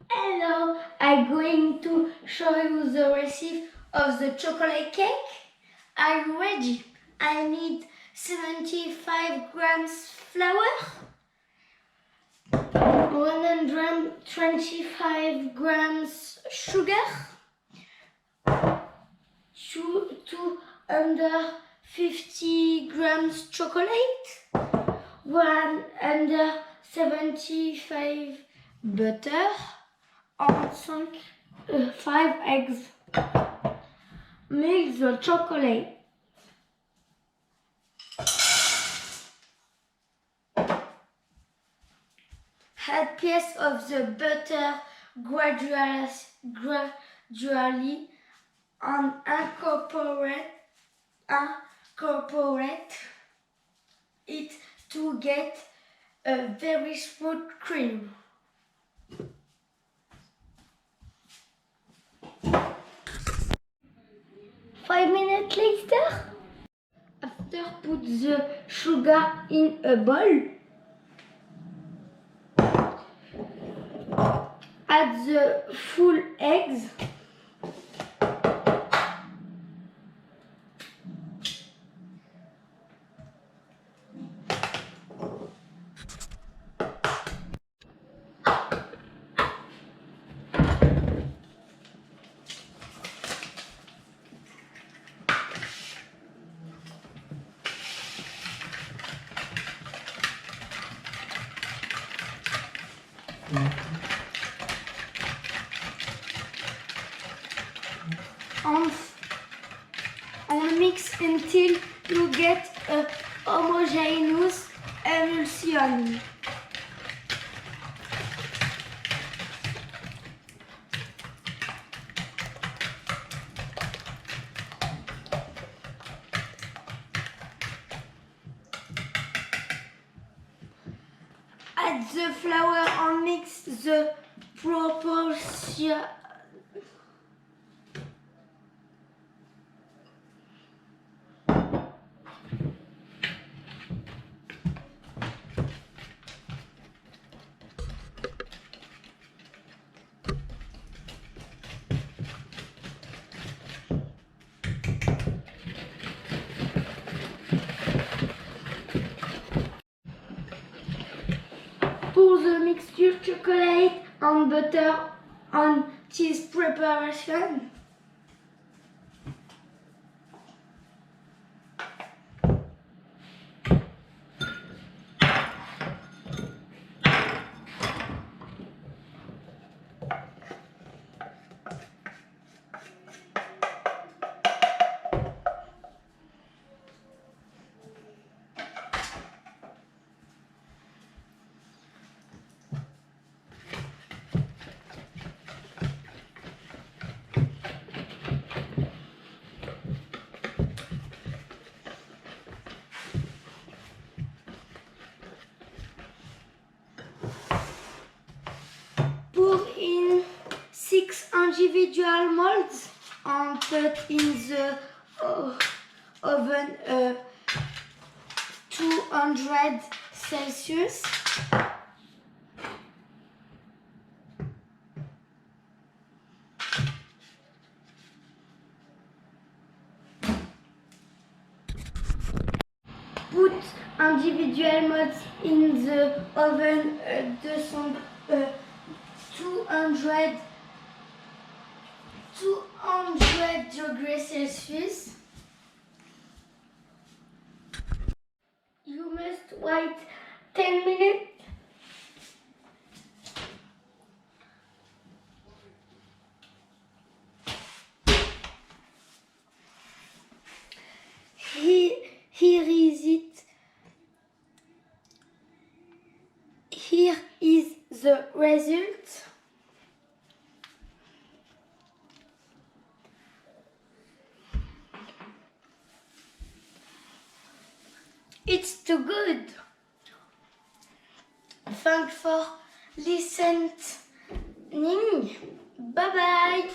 Hello, I'm going to show you the recipe of the chocolate cake. Are you ready? I need 75 grams flour, 125 grams sugar, 250 grams chocolate, 175 butter, and 5 eggs. Mix the chocolate. Add piece of the butter gradually and incorporate it to get a very smooth cream. Five minutes later, after put the sugar in a bowl. Add the full eggs. And mix until you get a homogeneous emulsion. Add the flour and mix the proportion. Pour the mixture chocolate and butter on cheese preparation. Pour in 6 individual molds and put in the oven 200 Celsius. Put individual molds in the oven 200 degrees Celsius. You must wait 10 minutes. Here is it. Here is the result. It's too good. Thanks for listening. Bye bye.